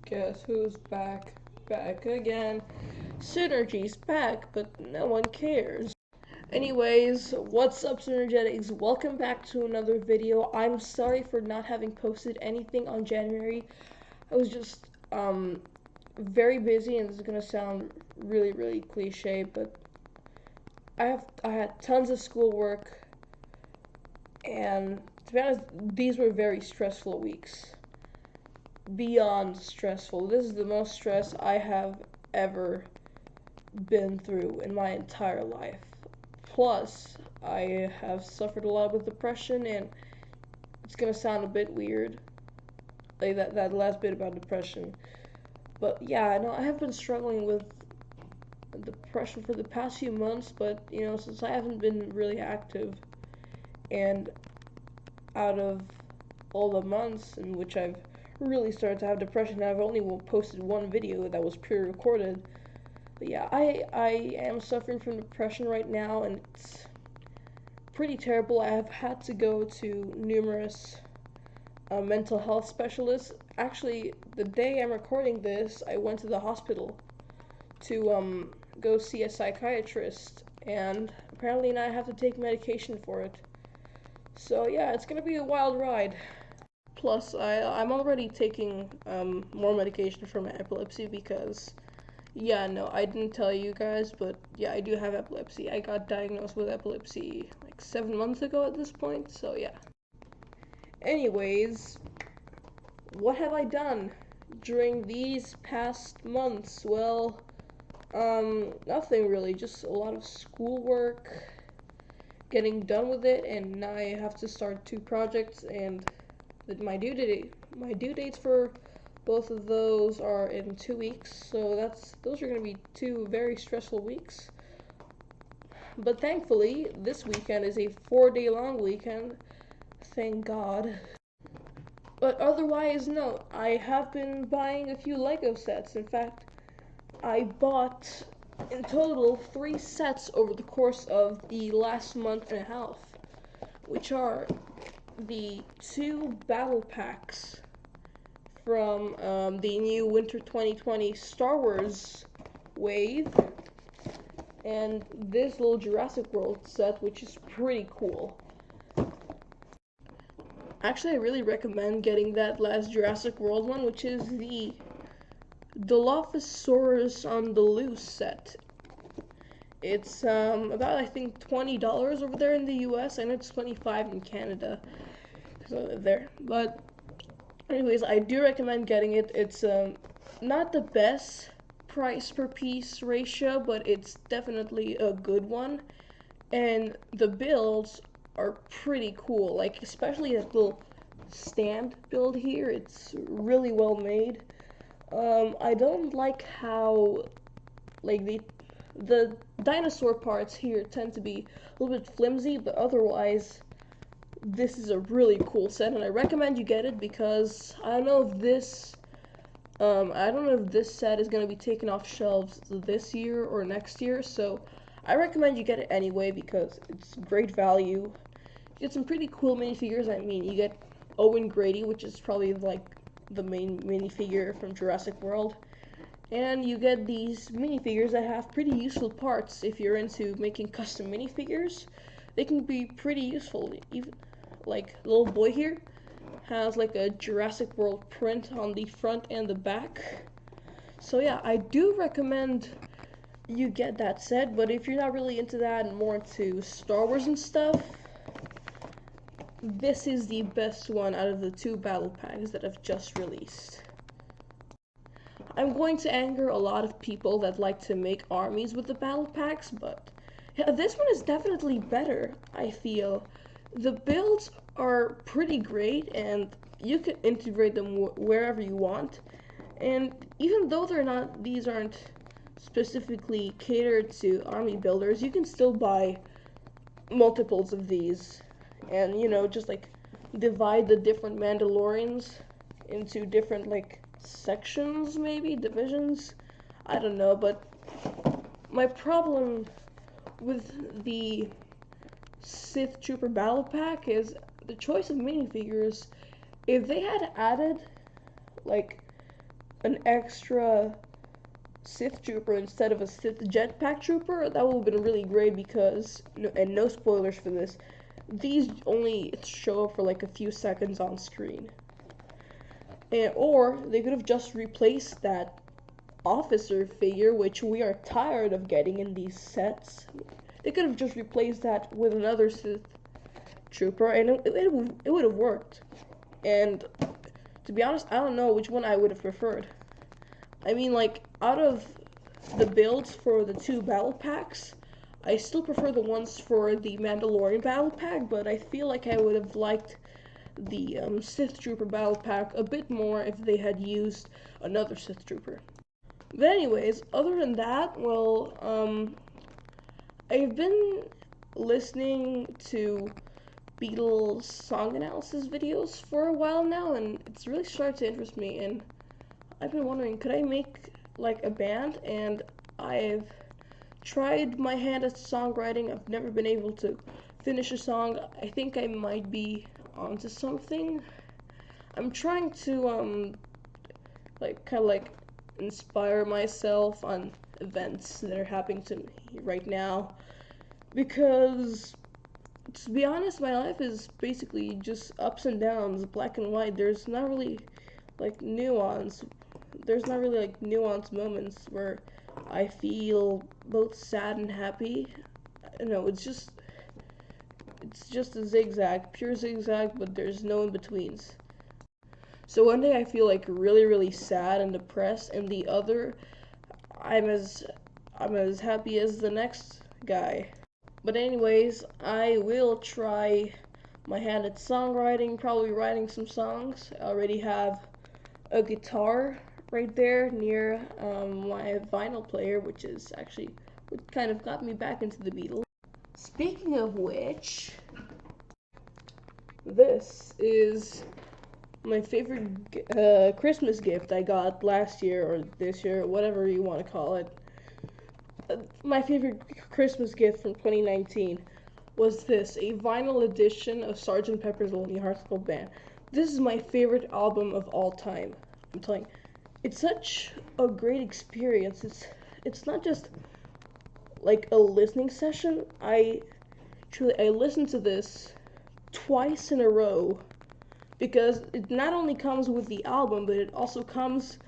Guess who's back? Back again. Synergy's back, but no one cares. Anyways, what's up, Synergetics? Welcome back to another video. I'm sorry for not having posted anything on January. I was just very busy, and this is gonna sound really cliche, but I had tons of schoolwork, and to be honest, these were very stressful weeks. Beyond stressful. This is the most stress I have ever been through in my entire life. Plus, I have suffered a lot with depression, and it's gonna sound a bit weird, like that last bit about depression. But yeah, no, I have been struggling with depression for the past few months, but since I haven't been really active, and out of all the months in which I've really started to have depression, I've only posted one video that was pre-recorded. But yeah, I am suffering from depression right now, and it's pretty terrible. I have had to go to numerous mental health specialists. Actually, the day I'm recording this, I went to the hospital to go see a psychiatrist, and apparently now I have to take medication for it. So yeah, it's gonna be a wild ride. Plus, I'm already taking more medication for my epilepsy because, yeah, no, I didn't tell you guys, but yeah, I do have epilepsy. I got diagnosed with epilepsy like 7 months ago at this point, so yeah. Anyways, what have I done during these past months? Well, nothing really, just a lot of schoolwork, getting done with it, and now I have to start 2 projects, and my due dates for both of those are in 2 weeks, so those are going to be 2 very stressful weeks. But thankfully, this weekend is a 4-day long weekend, thank God. But otherwise, no, I have been buying a few Lego sets. In fact, I bought in total 3 sets over the course of the last month and a half, which are the 2 battle packs from the new Winter 2020 Star Wars wave, and this little Jurassic World set, which is pretty cool. Actually, I really recommend getting that last Jurassic World one, which is the Dilophosaurus on the Loose set. It's about, I think, $20 over there in the US, and it's $25 in Canada. So there. But anyways, I do recommend getting it. It's not the best price per piece ratio, but it's definitely a good one. And the builds are pretty cool. Like, especially that little stand build here. It's really well made. I don't like how, like, the dinosaur parts here tend to be a little bit flimsy, but otherwise, this is a really cool set, and I recommend you get it because I don't know if this set is going to be taken off shelves this year or next year, so I recommend you get it anyway because it's great value. You get some pretty cool minifigures. I mean, you get Owen Grady, which is probably like the main minifigure from Jurassic World, and you get these minifigures that have pretty useful parts. If you're into making custom minifigures, they can be pretty useful. Even like little boy here has like a Jurassic World print on the front and the back. So yeah, I do recommend you get that set, but if you're not really into that and more into Star Wars and stuff, this is the best one out of the 2 battle packs that I've just released. I'm going to anger a lot of people that like to make armies with the battle packs, but yeah, this one is definitely better, I feel. The builds are pretty great, and you can integrate them wherever you want. And even though these aren't specifically catered to army builders, you can still buy multiples of these, and just like divide the different Mandalorians into different like sections, maybe divisions. I don't know, but my problem with the Sith Trooper Battle Pack is the choice of minifigures. If they had added like an extra Sith trooper instead of a Sith jetpack trooper, that would have been really great because, and no spoilers for this, these only show up for like a few seconds on screen. Or they could have just replaced that officer figure, which we are tired of getting in these sets. They could have just replaced that with another Sith trooper, and it would have worked. And to be honest, I don't know which one I would have preferred. I mean, like, out of the builds for the two battle packs, I still prefer the ones for the Mandalorian battle pack, but I feel like I would have liked the Sith Trooper battle pack a bit more if they had used another Sith Trooper. But anyways, other than that, well, I've been listening to Beatles song analysis videos for a while now, and it's really started to interest me, and I've been wondering, could I make like a band? And I've tried my hand at songwriting. I've never been able to finish a song. I think I might be onto something. I'm trying to like kind of like inspire myself on events that are happening to me right now, because to be honest, my life is basically just ups and downs, black and white. There's not really like nuance. There's not really like nuanced moments where I feel both sad and happy. No, it's just a zigzag, pure zigzag, but there's no in betweens. So one day I feel like really, really sad and depressed, and the other I'm as happy as the next guy. But anyways, I will try my hand at songwriting, probably writing some songs. I already have a guitar right there near my vinyl player, which is actually what kind of got me back into the Beatles. Speaking of which, this is my favorite Christmas gift I got last year or this year, whatever you want to call it. My favorite Christmas gift from 2019 was this, a vinyl edition of Sgt. Pepper's Lonely Hearts Club Band. This is my favorite album of all time. I'm telling you, it's such a great experience. It's not just like a listening session. I listened to this twice in a row because it not only comes with the album, but it also comes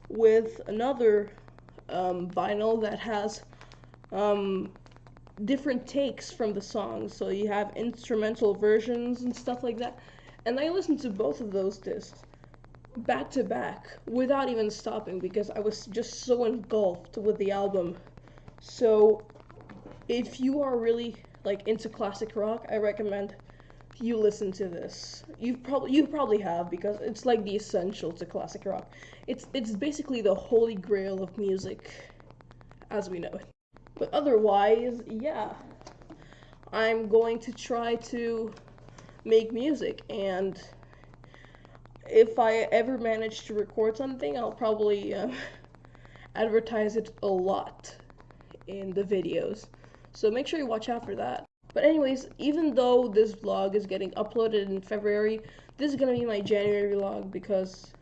with another vinyl that has different takes from the songs. So you have instrumental versions and stuff like that. And I listened to both of those discs back to back without even stopping because I was just so engulfed with the album. So if you are really like into classic rock, I recommend you listen to this. You probably have, because it's like the essential to classic rock. It's basically the holy grail of music as we know it. But otherwise, yeah, I'm going to try to make music, and if I ever manage to record something, I'll probably advertise it a lot in the videos. So make sure you watch out for that. But anyways, even though this vlog is getting uploaded in February, this is gonna be my January vlog because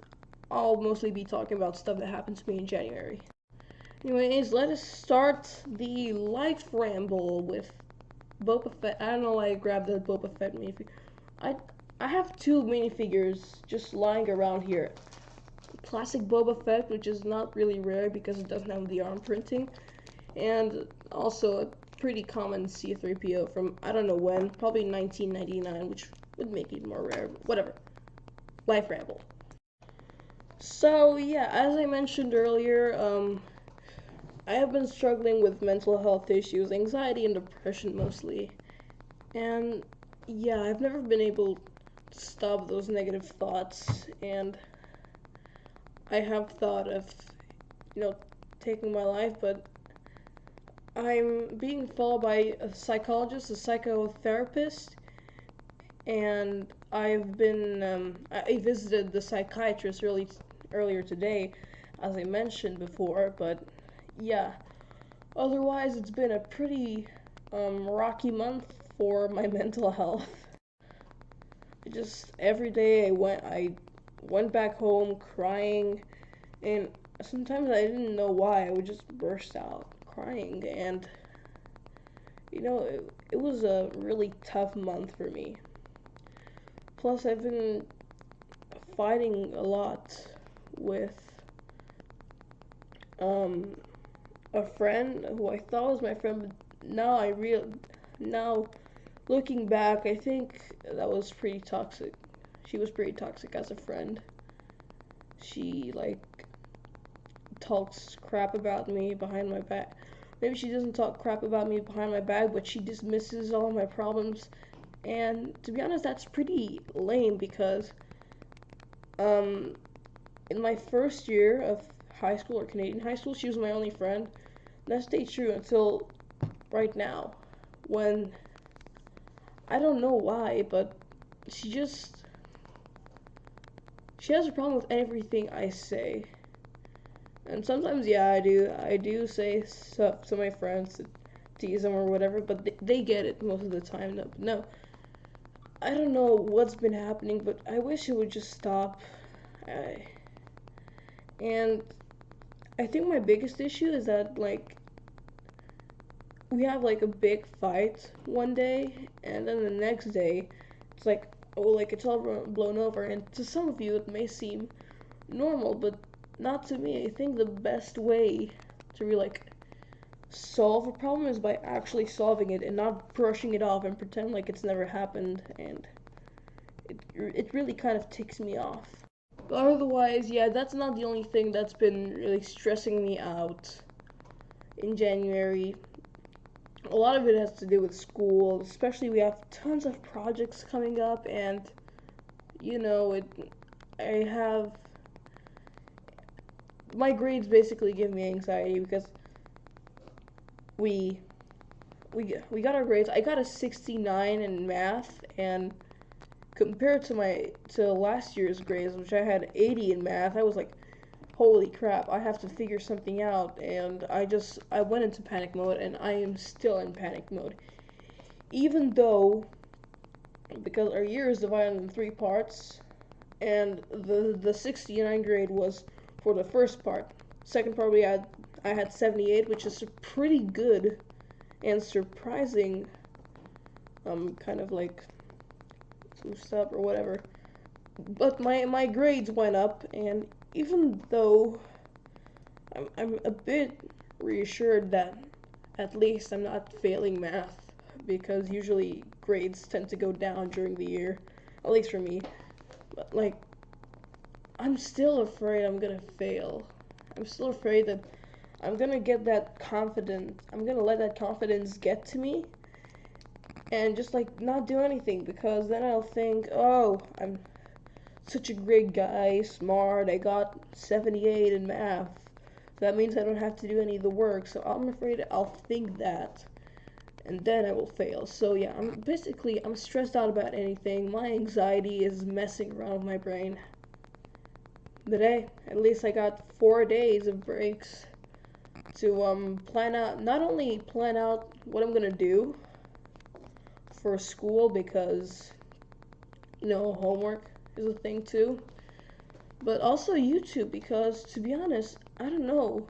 I'll mostly be talking about stuff that happened to me in January. Anyways, let us start the life ramble with Boba Fett. I don't know why I grabbed the Boba Fett minifigure. I have two minifigures just lying around here. Classic Boba Fett, which is not really rare because it doesn't have the arm printing, and also a pretty common C-3PO from I don't know when, probably 1999, which would make it more rare. Whatever. Life ramble. So yeah, as I mentioned earlier, I have been struggling with mental health issues, anxiety and depression mostly. And yeah, I've never been able to stop those negative thoughts, and I have thought of, taking my life, but I'm being followed by a psychologist, a psychotherapist, and I've been, I visited the psychiatrist earlier today, as I mentioned before, but yeah. Otherwise, it's been a pretty rocky month for my mental health. Every day I went back home crying, And sometimes I didn't know why. I would just burst out crying, and it was a really tough month for me. Plus, I've been fighting a lot with um a friend who I thought was my friend, but now looking back, I think that was pretty toxic. She was pretty toxic as a friend. She like talks crap about me behind my back. Maybe she doesn't talk crap about me behind my back, but she dismisses all my problems. And to be honest, that's pretty lame because um in my first year of high school or Canadian high school, she was my only friend. And that stayed true until right now, when I don't know why, but she just she has a problem with everything I say. And sometimes, yeah, I do say stuff to my friends to tease them or whatever, but they get it most of the time. No, I don't know what's been happening, but I wish it would just stop. I, and I think my biggest issue is that, like, we have, like, a big fight one day, and then the next day, it's like, oh, like, it's all blown over. And to some of you, it may seem normal, but not to me. I think the best way to really, like, solve a problem is by actually solving it and not brushing it off and pretend like it's never happened. And it really kind of ticks me off. But otherwise, yeah, that's not the only thing that's been really stressing me out in January. A lot of it has to do with school, especially we have tons of projects coming up, and it I have my grades basically give me anxiety because we we got our grades. I got a 69 in math, and compared to last year's grades, which I had 80 in math, I was like, holy crap, I have to figure something out. And I went into panic mode, and I am still in panic mode, even though, because our year is divided into three parts, and the 69 grade was for the first part. Second part, I had 78, which is pretty good and surprising, kind of like boost up or whatever. But my grades went up, and even though I'm a bit reassured that at least I'm not failing math, because usually grades tend to go down during the year, at least for me. But like, I'm still afraid I'm gonna fail. I'm still afraid that I'm gonna get that confidence. I'm gonna let that confidence get to me and just like not do anything, because then I'll think, oh, I'm such a great guy, smart, I got 78 in math. That means I don't have to do any of the work, so I'm afraid I'll think that, and then I will fail. So yeah, I'm stressed out about anything. My anxiety is messing around with my brain. But hey, at least I got 4 days of breaks to plan out, not only plan out what I'm gonna do for school, because homework is a thing too, but also YouTube, because to be honest, I don't know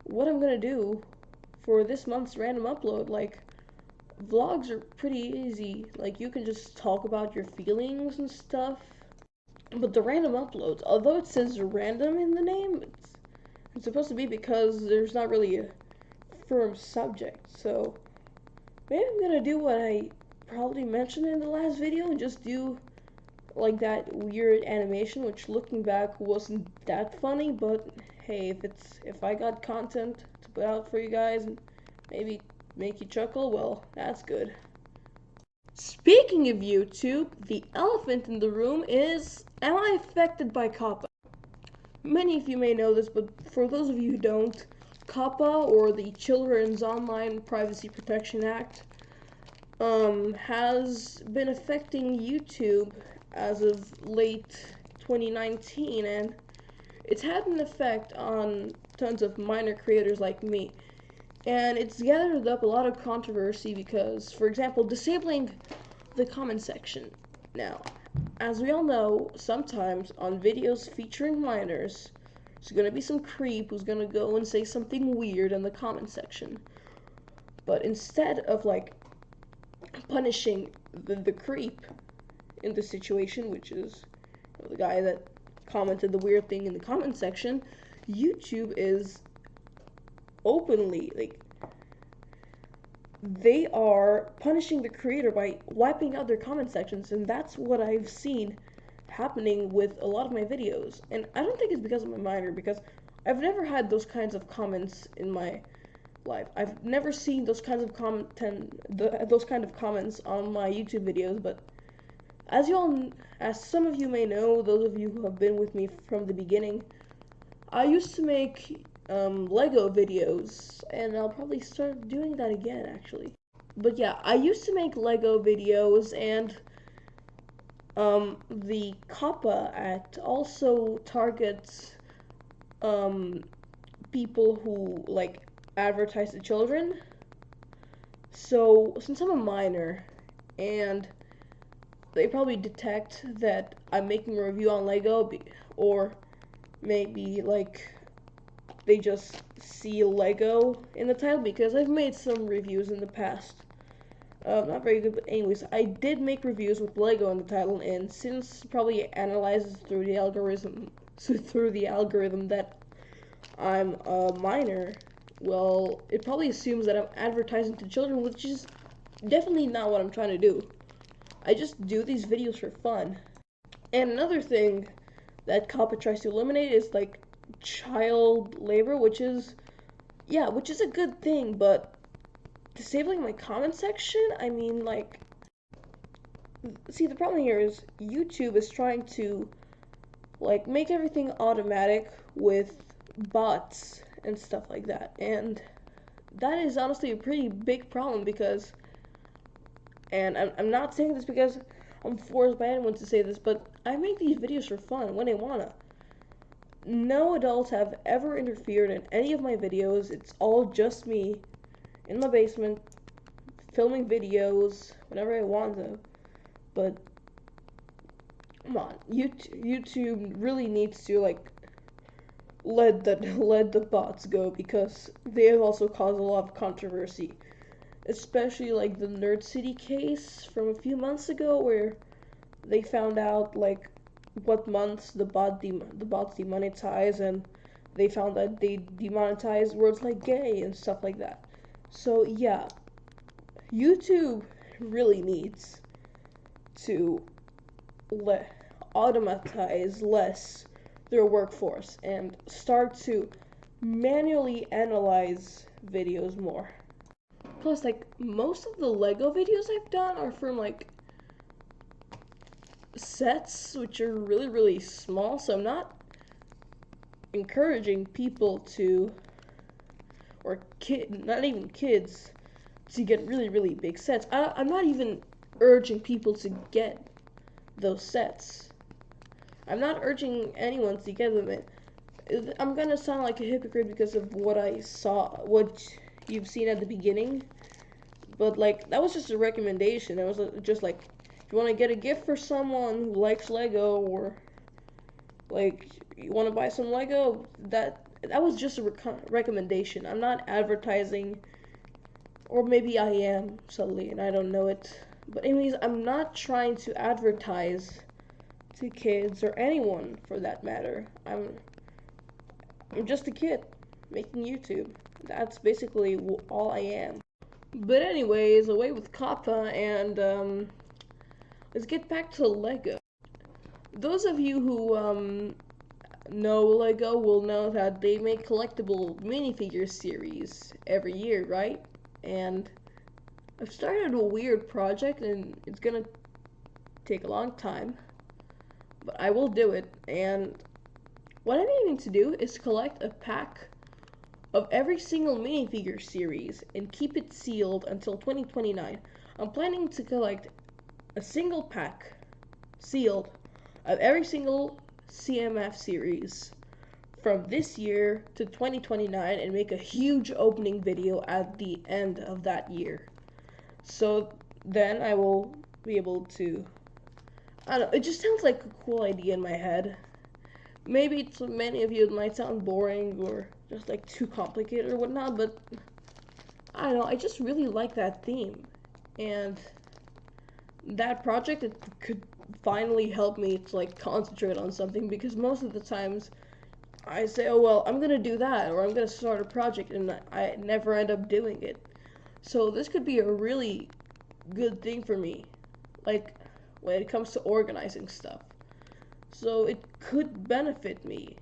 what I'm gonna do for this month's random upload. Like, vlogs are pretty easy, like you can just talk about your feelings and stuff, but the random uploads, although it says random in the name, it's supposed to be because there's not really a firm subject. So maybe I'm gonna do what I probably mentioned in the last video and just do like that weird animation, which looking back wasn't that funny, but hey, if I got content to put out for you guys and maybe make you chuckle, well, that's good. Speaking of YouTube, the elephant in the room is, am I affected by COPPA? Many of you may know this, but for those of you who don't, COPPA, or the Children's Online Privacy Protection Act, has been affecting YouTube as of late 2019, and it's had an effect on tons of minor creators like me. And it's gathered up a lot of controversy because, for example, disabling the comment section. Now, as we all know, sometimes on videos featuring minors, There's gonna be some creep who's gonna go and say something weird in the comment section. But instead of like punishing the creep in the situation, which is the guy that commented the weird thing in the comment section, YouTube is openly like they are punishing the creator by wiping out their comment sections, and that's what I've seen happening with a lot of my videos. And I don't think it's because I'm a minor, because I've never had those kinds of comments in my life. I've never seen those kinds of those kind of comments on my YouTube videos. But as some of you may know, those of you who have been with me from the beginning, I used to make Lego videos, and I'll probably start doing that again, actually. But yeah, I used to make Lego videos, and the COPPA Act also targets people who like advertise to children. So since I'm a minor, and they probably detect that I'm making a review on Lego, or maybe like they just see Lego in the title, because I've made some reviews in the past. Not very good, but anyways, I did make reviews with Lego in the title, and since probably analyzes through the algorithm that I'm a minor, well, it probably assumes that I'm advertising to children, which is definitely not what I'm trying to do. I just do these videos for fun. And another thing that COPPA tries to eliminate is like child labor, which is a good thing, but disabling my comment section, I mean, like, see, the problem here is YouTube is trying to like make everything automatic with bots and stuff like that, and that is honestly a pretty big problem, because, and I'm not saying this because I'm forced by anyone to say this, but I make these videos for fun when I wanna. No adults have ever interfered in any of my videos. It's all just me in my basement filming videos whenever I want to. But come on, YouTube really needs to like let the bots go, because they have also caused a lot of controversy, especially like the Nerd City case from a few months ago, where they found out like what months the bots demonetize, and they found that they demonetize words like gay and stuff like that. So yeah, YouTube really needs to automatize less their workforce and start to manually analyze videos more. Plus, like, most of the Lego videos I've done are from like sets which are really small, so I'm not encouraging people to, or not even kids, to get really big sets. I'm not even urging people to get those sets. I'm not urging anyone to get them. I'm gonna sound like a hypocrite because of what you've seen at the beginning, but like, that was just a recommendation. It was just like, if you want to get a gift for someone who likes Lego, or like you want to buy some Lego, that was just a recommendation. I'm not advertising, or maybe I am subtly and I don't know it. But anyways, I'm not trying to advertise to kids, or anyone for that matter. I'm just a kid making YouTube. That's basically all I am. But anyways, away with COPPA, and let's get back to Lego. Those of you who know Lego will know that they make collectible minifigure series every year, right? And I've started a weird project, and it's gonna take a long time, but I will do it. And what I'm aiming to do is collect a pack of every single minifigure series and keep it sealed until 2029. I'm planning to collect a single pack, sealed, of every single CMF series from this year to 2029, and make a huge opening video at the end of that year. So then I will be able to, I don't know, it just sounds like a cool idea in my head. maybe to many of you it might sound boring or just like too complicated or whatnot, but I don't know, I just really like that theme. And that project, it could finally help me to like concentrate on something, because most of the times I say, oh well, I'm gonna do that, or I'm gonna start a project, and I never end up doing it. So this could be a really good thing for me, like when it comes to organizing stuff. So it could benefit me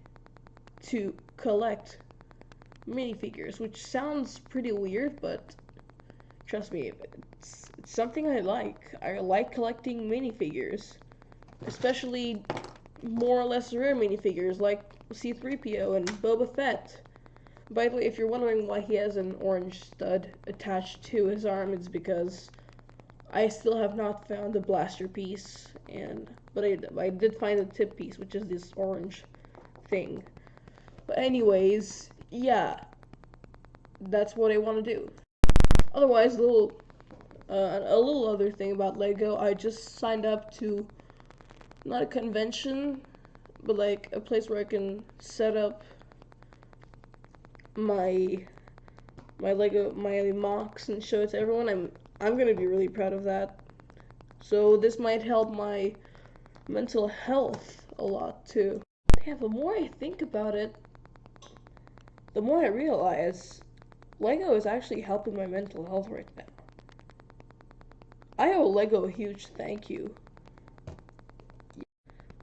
to collect minifigures, which sounds pretty weird, but trust me, it's something I like. I like collecting minifigures, especially more or less rare minifigures like C-3PO and Boba Fett. By the way, if you're wondering why he has an orange stud attached to his arm, it's because I still have not found the blaster piece, but I did find the tip piece, which is this orange thing. But anyways, yeah, that's what I want to do. Otherwise, a little other thing about Lego. I just signed up to not a convention, but like a place where I can set up my my mocks and show it to everyone. I'm gonna be really proud of that. So this might help my mental health a lot too. Yeah, the more I think about it, the more I realize Lego is actually helping my mental health right now. I owe Lego a huge thank you.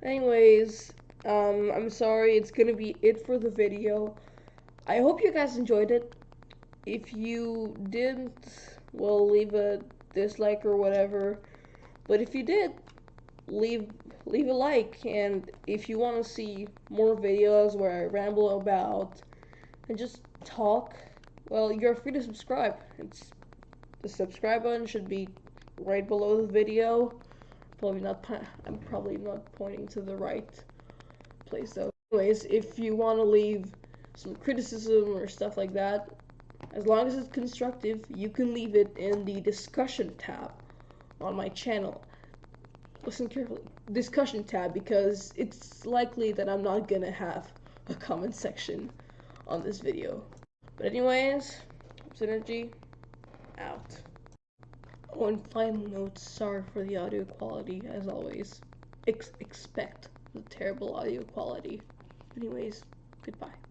Anyways, I'm sorry, it's gonna be it for the video. I hope you guys enjoyed it. If you didn't, well, leave a dislike or whatever. But if you did, leave leave a like. And if you want to see more videos where I ramble about and just talk, well, you're free to subscribe. The subscribe button should be right below the video. I'm probably not pointing to the right place though. Anyways, if you want to leave some criticism or stuff like that, as long as it's constructive, you can leave it in the discussion tab on my channel. Listen carefully, discussion tab, because it's likely that I'm not gonna have a comment section on this video. But anyways, Synergy out. Oh, and final notes, sorry for the audio quality, as always. Expect the terrible audio quality. Anyways, goodbye.